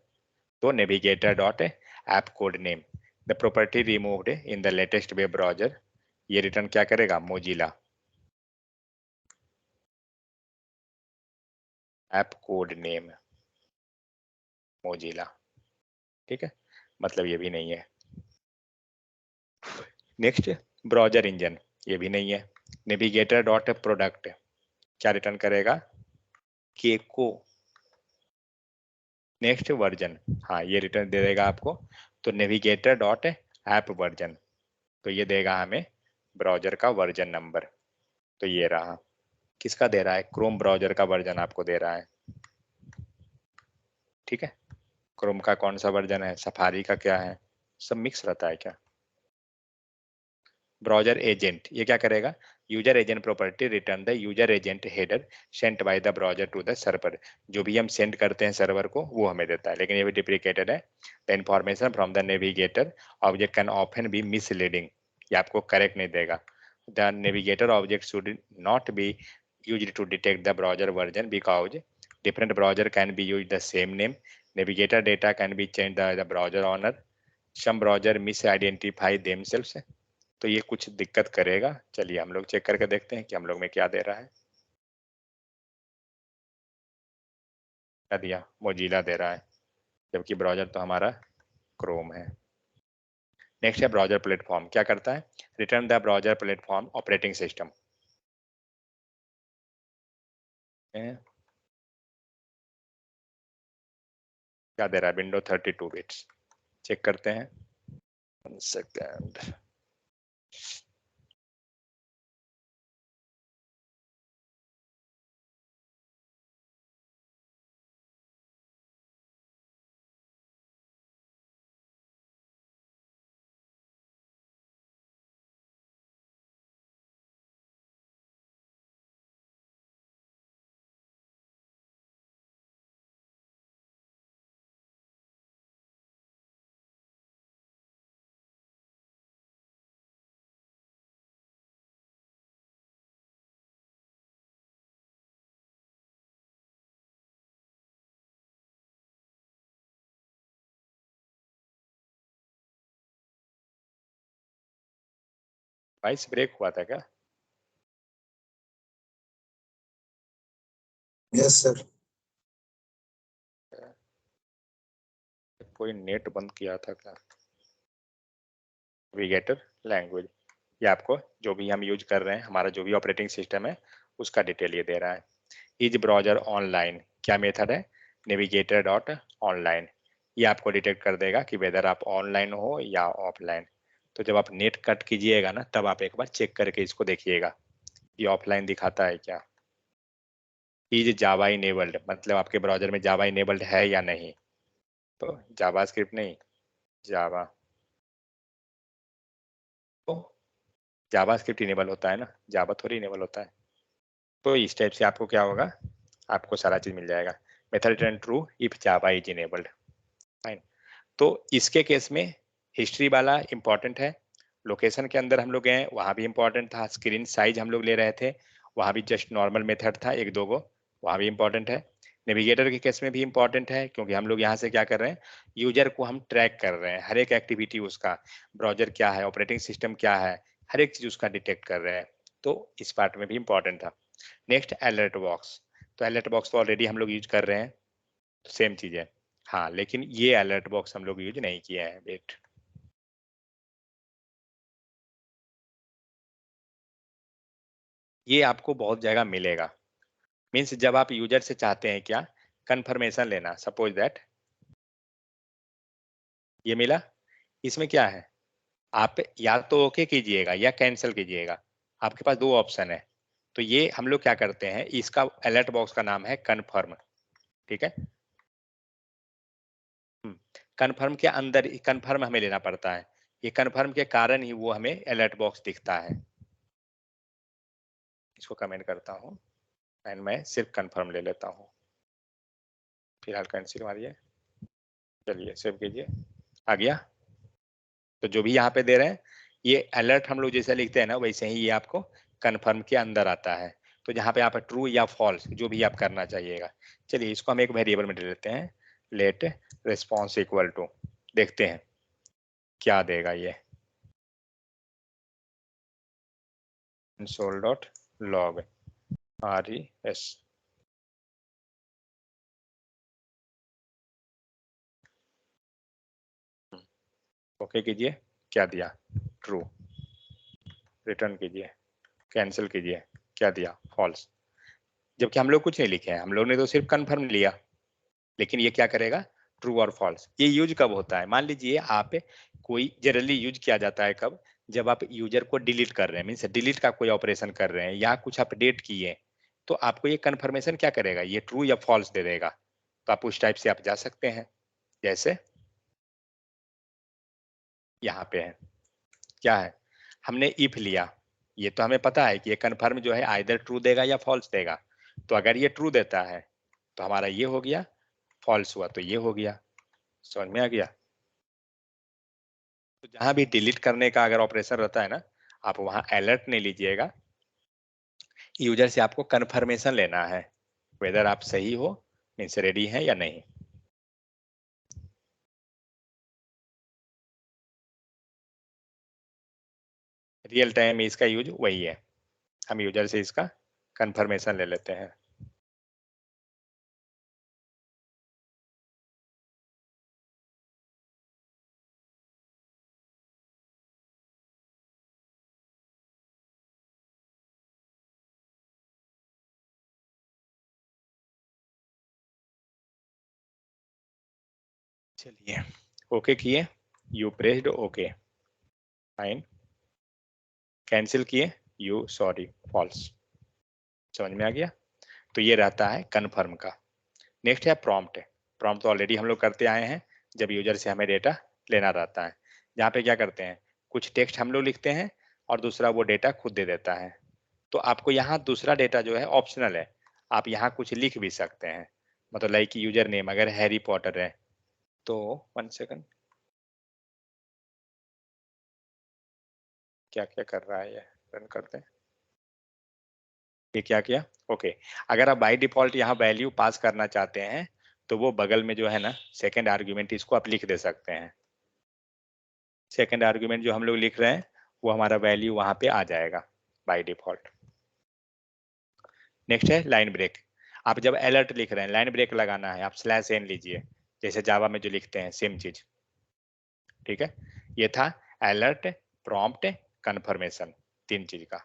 तो navigator dot app code name, the property removed in the latest web browser, ये रिटर्न क्या करेगा, Mozilla app code name, Mozilla. ठीक है, मतलब ये भी नहीं है। नेक्स्ट, ब्राउजर इंजन, ये भी नहीं है। नेविगेटर डॉट प्रोडक्ट, क्या रिटर्न करेगा, केको। नेक्स्ट, वर्जन, हाँ ये रिटर्न दे देगा आपको, तो नेविगेटर डॉट ऐप वर्जन, तो ये देगा हमें ब्राउजर का वर्जन नंबर, तो ये रहा। किसका दे रहा है, क्रोम ब्राउजर का वर्जन आपको दे रहा है। ठीक है, क्रोम का कौन सा वर्जन है, सफारी का क्या है, सब मिक्स रहता है क्या। ब्राउजर एजेंट ये क्या करेगा, user agent property return the user agent header sent by the browser to the server. जो भी हम सेंड करते हैं सर्वर को वो हमें देता है, लेकिन ये भी डिप्रिकेटेड है। The information from the navigator object can often be misleading, ये आपको करेक्ट नहीं देगा। The navigator object should not be used to detect the browser version because different browser can be used the same name. Navigator data can be changed by the browser owner. Some browser misidentify themselves. तो ये कुछ दिक्कत करेगा। चलिए हम लोग चेक करके देखते हैं कि हम लोग में क्या दे रहा है। क्या दिया, मोजिला दे रहा है, जबकि ब्राउजर तो हमारा क्रोम है। नेक्स्ट है ब्राउजर प्लेटफॉर्म, क्या करता है, return the browser platform operating system. क्या दे रहा है, विंडो 32 बिट्स। चेक करते हैं, 1 सेकेंड। वॉइस ब्रेक हुआ था क्या? Yes sir. कोई नेट बंद किया था क्या? नेविगेटर लैंग्वेज, ये आपको जो भी हम यूज कर रहे हैं, हमारा जो भी ऑपरेटिंग सिस्टम है उसका डिटेल ये दे रहा है। इज ब्राउजर ऑनलाइन, क्या मेथड है, नेविगेटर डॉट ऑनलाइन। ये आपको डिटेक्ट कर देगा कि वेदर आप ऑनलाइन हो या ऑफलाइन। तो जब आप नेट कट कीजिएगा ना, तब आप एक बार चेक करके इसको देखिएगा ये ऑफलाइन दिखाता है क्या। इज जावा इनेबल्ड, मतलब आपके ब्राउजर में जावा इनेबल्ड है या नहीं। तो जावा स्क्रिप्ट नहीं, जावा, तो जावा स्क्रिप्ट इनेबल होता है ना, जावा थोड़ी इनेबल होता है। तो इस टाइप से आपको क्या होगा, आपको सारा चीज मिल जाएगा। Method return true if Java is enabled. Fine. तो इसके केस में हिस्ट्री वाला इंपॉर्टेंट है, लोकेशन के अंदर हम लोग गए वहां भी इंपॉर्टेंट था, स्क्रीन साइज हम लोग ले रहे थे वहां भी जस्ट नॉर्मल मेथड था एक दो गो, वहां भी इंपॉर्टेंट है। नेविगेटर के केस में भी इंपॉर्टेंट है, क्योंकि हम लोग यहाँ से क्या कर रहे हैं, यूजर को हम ट्रैक कर रहे हैं, हर एक एक्टिविटी उसका, ब्राउजर क्या है, ऑपरेटिंग सिस्टम क्या है, हर एक चीज उसका डिटेक्ट कर रहे हैं। तो इस पार्ट में भी इंपॉर्टेंट था। नेक्स्ट अलर्ट बॉक्स, तो अलर्ट बॉक्स तो ऑलरेडी हम लोग यूज कर रहे हैं, सेम चीज है। हाँ, लेकिन ये अलर्ट बॉक्स हम लोग यूज नहीं किए हैं। वेट, ये आपको बहुत जगह मिलेगा। मीन्स जब आप यूजर से चाहते हैं क्या, कंफर्मेशन लेना, सपोज दैट ये मिला, इसमें क्या है, आप या तो ओके कीजिएगा या कैंसिल कीजिएगा, आपके पास दो ऑप्शन है। तो ये हम लोग क्या करते हैं, इसका अलर्ट बॉक्स का नाम है कन्फर्म। ठीक है, कन्फर्म के अंदर कन्फर्म हमें लेना पड़ता है, ये कन्फर्म के कारण ही वो हमें अलर्ट बॉक्स दिखता है। इसको कमेंट करता हूँ एंड मैं सिर्फ कन्फर्म ले लेता हूँ, फिलहाल कैंसिल मारिए। चलिए सेव कीजिए, आ गया। तो जो भी यहाँ पे दे रहे हैं, ये अलर्ट हम लोग जैसे लिखते हैं ना, वैसे ही ये आपको कन्फर्म के अंदर आता है। तो जहाँ पे आप ट्रू या फॉल्स जो भी आप करना चाहिएगा। चलिए इसको हम एक वेरिएबल में दे लेते हैं, लेट रिस्पॉन्स इक्वल टू, देखते हैं क्या देगा ये, console dot log res। Okay कीजिए, क्या दिया, ट्रू। रिटर्न कीजिए, कैंसिल कीजिए, क्या दिया, फॉल्स। जबकि हम लोग कुछ नहीं लिखे हैं, हम लोग ने तो सिर्फ कन्फर्म लिया, लेकिन ये क्या करेगा, ट्रू और फॉल्स। ये यूज कब होता है, मान लीजिए आप कोई जनरली यूज किया जाता है कब, जब आप यूजर को डिलीट कर रहे हैं, मीन्स डिलीट का कोई ऑपरेशन कर रहे हैं या कुछ अपडेट किए, तो आपको ये कंफर्मेशन क्या करेगा, ये ट्रू या फॉल्स दे देगा। तो आप उस टाइप से आप जा सकते हैं, जैसे यहाँ पे है, क्या है, हमने इफ लिया, ये तो हमें पता है कि ये कन्फर्म जो है आइदर ट्रू देगा या फॉल्स देगा। तो अगर ये ट्रू देता है तो हमारा ये हो गया, फॉल्स हुआ तो ये हो गया। समझ में आ गया? तो जहां भी डिलीट करने का अगर ऑपरेशन रहता है ना, आप वहां अलर्ट नहीं लीजिएगा, यूजर से आपको कन्फर्मेशन लेना है वेदर आप सही हो, मीन्स रेडी है या नहीं। रियल टाइम में इसका यूज वही है, हम यूजर से इसका कंफर्मेशन ले लेते हैं। चलिए ओके किए, you pressed okay, fine, cancel किए, यू सॉरी फॉल्स। समझ में आ गया? तो ये रहता है कन्फर्म का। नेक्स्ट है प्रॉम्प्ट। प्रॉम्प्ट तो ऑलरेडी हम लोग करते आए हैं जब यूजर से हमें डेटा लेना रहता है, जहाँ पे क्या करते हैं, कुछ टेक्स्ट हम लोग लिखते हैं और दूसरा वो डेटा खुद दे देता है। तो आपको यहाँ दूसरा डेटा जो है ऑप्शनल है, आप यहाँ कुछ लिख भी सकते हैं, मतलब लाइक यूजर नेम अगर हैरी पॉटर है तो 1 सेकंड, क्या क्या कर रहा है ये, रन करते हैं। ये क्या किया, ओके। अगर आप बाय डिफॉल्ट यहाँ वैल्यू पास करना चाहते हैं तो वो बगल में जो है ना सेकंड आर्ग्यूमेंट, इसको आप लिख दे सकते हैं। सेकंड आर्ग्यूमेंट जो हम लोग लिख रहे हैं वो हमारा वैल्यू वहां पे आ जाएगा बाय डिफॉल्ट। नेक्स्ट है लाइन ब्रेक। आप जब अलर्ट लिख रहे हैं लाइन ब्रेक लगाना है, आप स्लैश एन लीजिए, जैसे जावा में जो लिखते हैं सेम चीज। ठीक है, ये था अलर्ट, प्रॉम्प्ट, कन्फर्मेशन, तीन चीज का।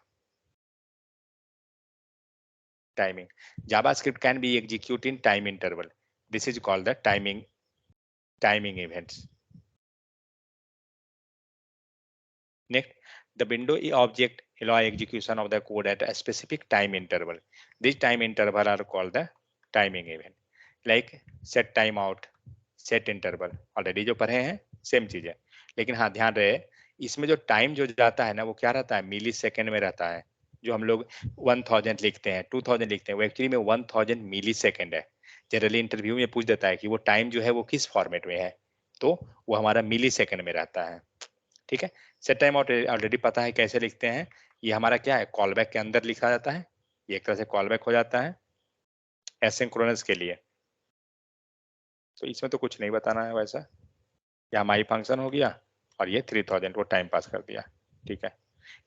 Timing, JavaScript can be execute in time interval, this is called the timing events. Next, the window object allow execution of the code at a specific time interval. These time interval are called the timing event. Like set timeout, set interval. Already जो पढ़े हैं सेम चीज है, लेकिन हाँ ध्यान रहे इसमें जो टाइम जो जाता है ना वो क्या रहता है, मिली सेकेंड में रहता है। जो हम लोग 1000 लिखते हैं, 2000 लिखते हैं, वो एक्चुअली में 1000 मिली सेकेंड है। जनरली इंटरव्यू में पूछ देता है कि वो टाइम जो है वो किस फॉर्मेट में है, तो वो हमारा मिली सेकेंड में रहता है। ठीक है, सेट टाइम आउट ऑलरेडी पता है कैसे लिखते हैं, ये हमारा क्या है, कॉल बैक के अंदर लिखा जाता है, ये एक तरह से कॉल बैक हो जाता है एसिंक्रोनस के लिए। तो इसमें तो कुछ नहीं बताना है वैसा, या माई फंक्शन हो गया और ये 3000 वो टाइम पास कर दिया। ठीक है,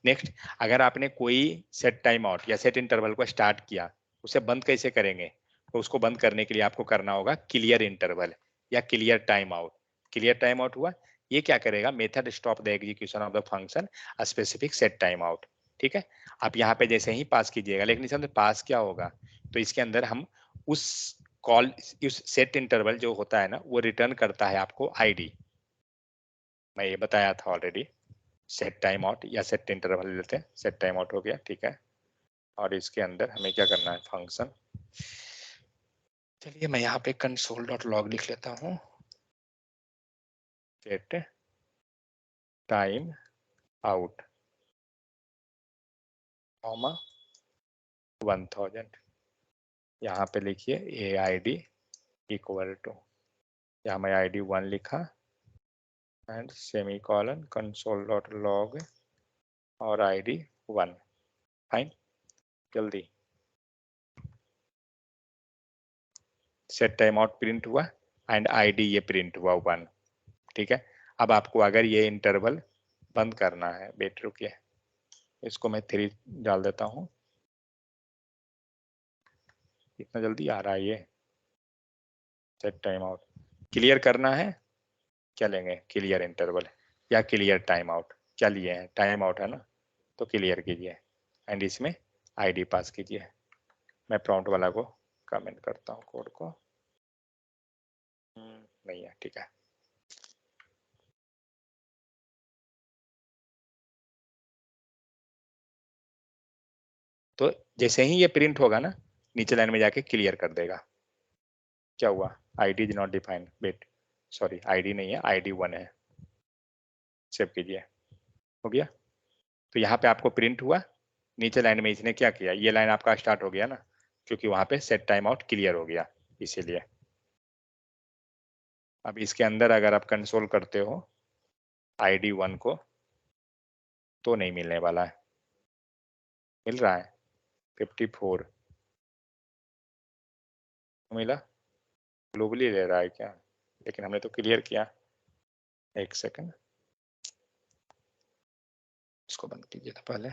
नेक्स्ट, अगर आपने कोई सेट टाइम आउट या सेट इंटरवल को स्टार्ट किया, उसे बंद कैसे करेंगे, तो उसको बंद करने के लिए आपको करना होगा क्लियर इंटरवल या clear time out. Clear time out हुआ, ये क्या करेगा, method stop the execution of the function specific set time out. ठीक है, आप यहाँ पे जैसे ही पास कीजिएगा, लेकिन इसके अंदर पास क्या होगा, तो इसके अंदर हम उस कॉल, उस सेट इंटरवल जो होता है ना वो रिटर्न करता है आपको आईडी। मैं ये बताया था ऑलरेडी, सेट टाइम आउट या सेट इंटरवल लेते हैं, सेट टाइम आउट हो गया। ठीक है, और इसके अंदर हमें क्या करना है, फंक्शन। चलिए मैं यहाँ पे कंसोल डॉट लॉग लिख लेता हूँ, सेट टाइम आउट कॉमा 1000, यहाँ पे लिखिए ए आई डी इक्वल टू, यहाँ मैं आई डी 1 लिखा and semi colon console dot log और आई डी 1। फाइन, जल्दी सेट टाइम आउट प्रिंट हुआ एंड आईडी ये प्रिंट हुआ 1। ठीक है, अब आपको अगर ये इंटरवल बंद करना है, वेट रुकिए, इसको मैं 3 डाल देता हूँ, इतना जल्दी आ रहा है ये सेट टाइम आउट। क्लियर करना है, क्या लेंगे, क्लियर इंटरवल या क्लियर टाइम आउट, क्या लिए हैं, टाइम आउट है ना, तो क्लियर कीजिए एंड इसमें आईडी पास कीजिए। मैं प्रॉम्प्ट वाला को कमेंट करता हूँ कोड को, नहीं है, ठीक है। तो जैसे ही ये प्रिंट होगा ना, नीचे लाइन में जाके क्लियर कर देगा। क्या हुआ, ID is not defined, wait, sorry ID नहीं है, आईडी 1 है, सेव कीजिए, हो गया। तो यहाँ पे आपको प्रिंट हुआ, नीचे लाइन में इसने क्या किया, ये लाइन आपका स्टार्ट हो गया ना, क्योंकि वहां पे सेट टाइम आउट क्लियर हो गया इसीलिए। अब इसके अंदर अगर आप कंसोल करते हो ID1 को तो नहीं मिलने वाला है, मिल रहा है 54 मिला, ग्लोबली ले रहा है क्या, लेकिन हमने तो क्लियर किया। एक सेकंड, इसको बंद कीजिए था पहले।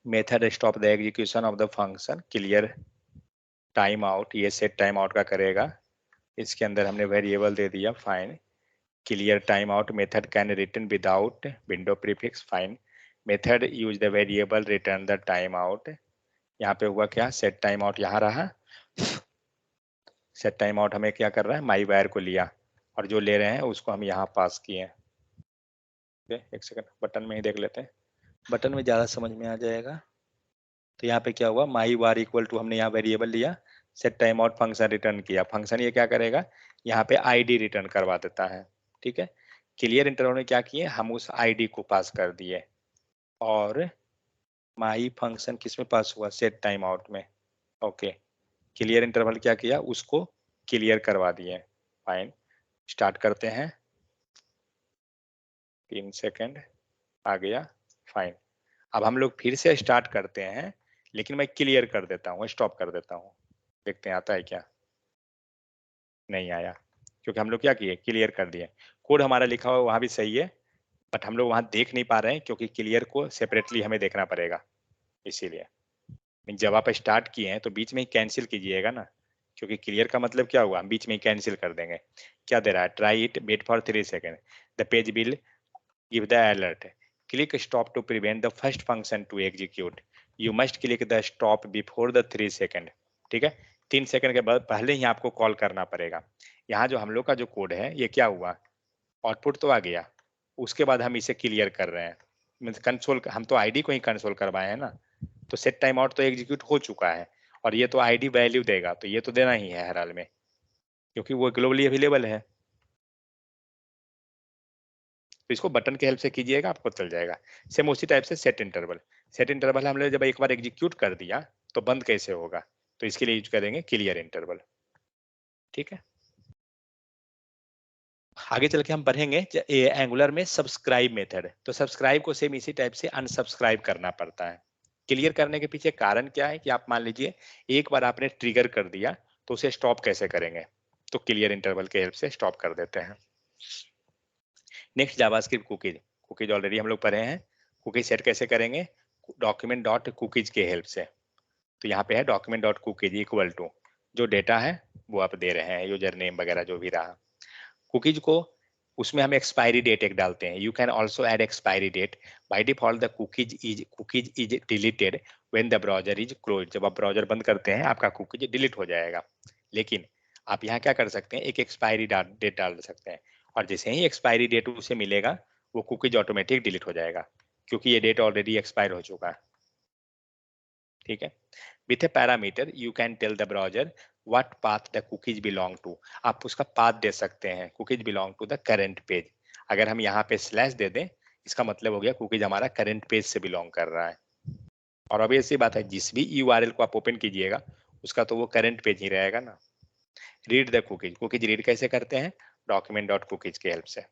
Method stop the execution of the function clear time out, ये सेट टाइम आउट का करेगा। इसके अंदर हमने वेरिएबल दे दिया fine clear time out, method can return without window prefix fine, method use the variable return the time out. यहाँ पे हुआ क्या, सेट टाइम आउट यहाँ रहा, सेट टाइम आउट हमें क्या कर रहा है, माई वायर को लिया और जो ले रहे हैं उसको हम यहाँ पास किए। एक सेकंड बटन में ही देख लेते हैं, बटन में ज़्यादा समझ में आ जाएगा। तो यहाँ पे क्या हुआ, माई वार इक्वल टू हमने यहाँ वेरिएबल लिया, set time out function return किया, फंक्शन ये क्या करेगा, यहाँ पे ID रिटर्न करवा देता है। ठीक है, क्लियर इंटरवल में क्या किए, हम उस ID को पास कर दिए और माई फंक्शन किस में पास हुआ, सेट टाइम आउट में। ओके, क्लियर इंटरवल क्या किया, उसको क्लियर करवा दिए। फाइन, स्टार्ट करते हैं, 3 सेकेंड आ गया, फाइन। अब हम लोग फिर से स्टार्ट करते हैं, लेकिन मैं क्लियर कर देता हूँ, स्टॉप कर देता हूँ, देखते हैं आता है क्या। नहीं आया, क्योंकि हम लोग क्या किए, क्लियर कर दिए। कोड हमारा लिखा हुआ वहां भी सही है, बट हम लोग वहां देख नहीं पा रहे हैं क्योंकि क्लियर को सेपरेटली हमें देखना पड़ेगा, इसीलिए। जब आप स्टार्ट किए हैं तो बीच में ही कैंसिल कीजिएगा ना, क्योंकि क्लियर का मतलब क्या हुआ, हम बीच में ही कैंसिल कर देंगे। क्या दे रहा है, try it wait for 3 second, the page will give the alert, click stop to prevent the first function to execute, you must click the stop before the 3 second. ठीक है, 3 सेकेंड के बाद पहले ही आपको कॉल करना पड़ेगा। यहाँ जो हम लोग का जो कोड है ये क्या हुआ, आउटपुट तो आ गया, उसके बाद हम इसे क्लियर कर रहे हैं, मीन्स कंसोल, हम तो ID को ही कंसोल करवाए हैं ना, तो सेट टाइम आउट तो एग्जीक्यूट हो चुका है और ये तो ID वैल्यू देगा, तो ये तो देना ही है हर हाल में, क्योंकि वो ग्लोबली अवेलेबल है। तो इसको बटन के हेल्प से कीजिएगा, आपको चल जाएगा। सेम उसी टाइप से सेट इंटरवल, सेट इंटरवल हम लोग जब एक बार एग्जीक्यूट कर दिया तो बंद कैसे होगा, तो इसके लिए यूज करेंगे क्लियर इंटरवल। ठीक है, आगे चल के हम पढ़ेंगे एंगुलर में सब्सक्राइब मेथड। तो सब्सक्राइब को सेम इसी टाइप से अनसब्सक्राइब करना पड़ता है। क्लियर करने के पीछे कारण क्या है कि आप मान लीजिए एक बार आपने ट्रिगर कर दिया तो उसे स्टॉप कैसे करेंगे, तो क्लियर इंटरवल के हेल्प से स्टॉप कर देते हैं। Next JavaScript cookies, cookies already हम लोग पढ़े हैं, कुकीज सेट कैसे करेंगे, डॉक्यूमेंट डॉट कुकीज के हेल्प से। तो यहाँ पे है document dot cookies equal to जो डेटा है वो आप दे रहे हैं, यूजर नेम वगैरह जो भी रहा, कुकीज को उसमें हम एक्सपायरी डेट एक डालते हैं, you can also add expiry date, by default the cookies is deleted when the browser is close, जब आप ब्राउजर बंद करते हैं आपका कुकीज डिलीट हो जाएगा। लेकिन आप यहाँ क्या कर सकते हैं, एक एक्सपायरी डेट डाल सकते हैं और जैसे ही एक्सपायरी डेट उसे मिलेगा वो कुकीज ऑटोमेटिक डिलीट हो जाएगा, क्योंकि ये डेट ऑलरेडी एक्सपायर हो चुका है। ठीक है, with a parameter you can tell the browser what path the cookies belong to, आप उसका पाथ दे सकते हैं, cookies belong to the current page. अगर हम यहाँ पे स्लैश दे दें इसका मतलब हो गया कुकीज हमारा करंट पेज से बिलोंग कर रहा है। और अब ऐसी बात है जिस भी URL को आप ओपन कीजिएगा उसका तो वो करंट पेज ही रहेगा ना। Read the cookies, cookies read कैसे करते हैं, डॉक्यूमेंट डॉट कुकीज के हेल्प से।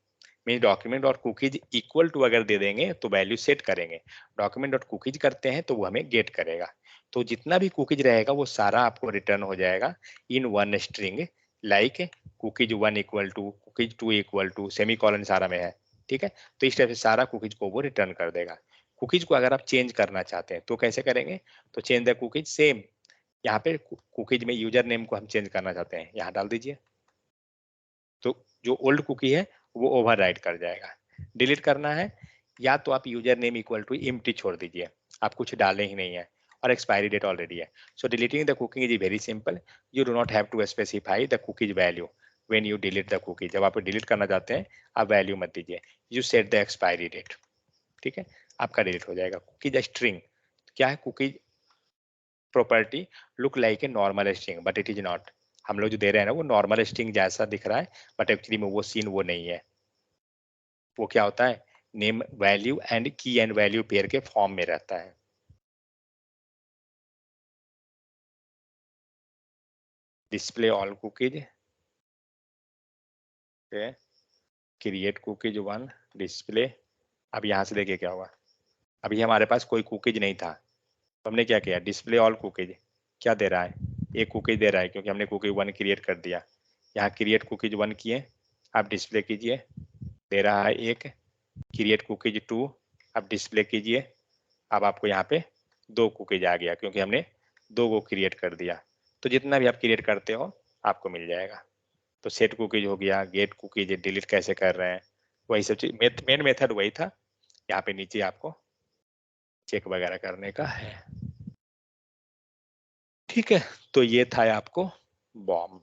Mean document dot cookies equal to अगर दे देंगे तो वैल्यू सेट करेंगे, डॉक्यूमेंट डॉट कुकीज करते हैं तो वो हमें गेट करेगा। तो जितना भी कुकीज रहेगा वो सारा आपको रिटर्न हो जाएगा in one string, like cookies 1 equal to, cookies 2 equal to, semicolon सारा में है। ठीक है, तो इस टाइप से सारा कुकीज को वो रिटर्न कर देगा। कुकीज को अगर आप चेंज करना चाहते हैं तो कैसे करेंगे, तो चेंज द कुकीज सेम, यहाँ पे कुकीज में यूजर नेम को हम चेंज करना चाहते हैं, यहाँ डाल दीजिए, तो जो ओल्ड कुकी है वो ओवरराइड कर जाएगा। डिलीट करना है या तो आप user name equal to empty छोड़ दीजिए, आप कुछ डाले ही नहीं है और एक्सपायरी डेट ऑलरेडी है। So deleting the cookie is very simple, you do not have to specify the cookies value when you delete the cookie, जब आप डिलीट करना चाहते हैं आप वैल्यू मत दीजिए, you set the expiry date. ठीक है, आपका डिलीट हो जाएगा। कुकीज स्ट्रिंग क्या है, cookies property look like a normal string but it is not, हम लोग जो दे रहे हैं ना वो नॉर्मल स्ट्रिंग जैसा दिख रहा है बट एक्चुअली में वो सीन वो नहीं है। वो क्या होता है, नेम वैल्यू एंड की एंड वैल्यू पेयर के फॉर्म में रहता है। Display all cookies, create cookies 1, display. अब यहाँ से देखिए क्या हुआ, अभी हमारे पास कोई कुकीज नहीं था, तो हमने क्या किया, डिस्प्ले ऑल कुकीज क्या दे रहा है, एक कुकीज दे रहा है क्योंकि हमने कुकीज 1 क्रिएट कर दिया। यहाँ क्रिएट कुकीज 1 किए, आप डिस्प्ले कीजिए, दे रहा है एक, क्रिएट कुकीज 2, अब डिस्प्ले कीजिए, अब आपको यहाँ पे 2 कुकीज आ गया क्योंकि हमने 2 को क्रिएट कर दिया। तो जितना भी आप क्रिएट करते हो आपको मिल जाएगा। तो सेट कुकीज हो गया, गेट कुकीज, डिलीट कैसे कर रहे हैं, वही सब चीज, मेन मेथड वही था। यहाँ पे नीचे आपको चेक वगैरह करने का है। ठीक है, तो ये था आपको बॉम।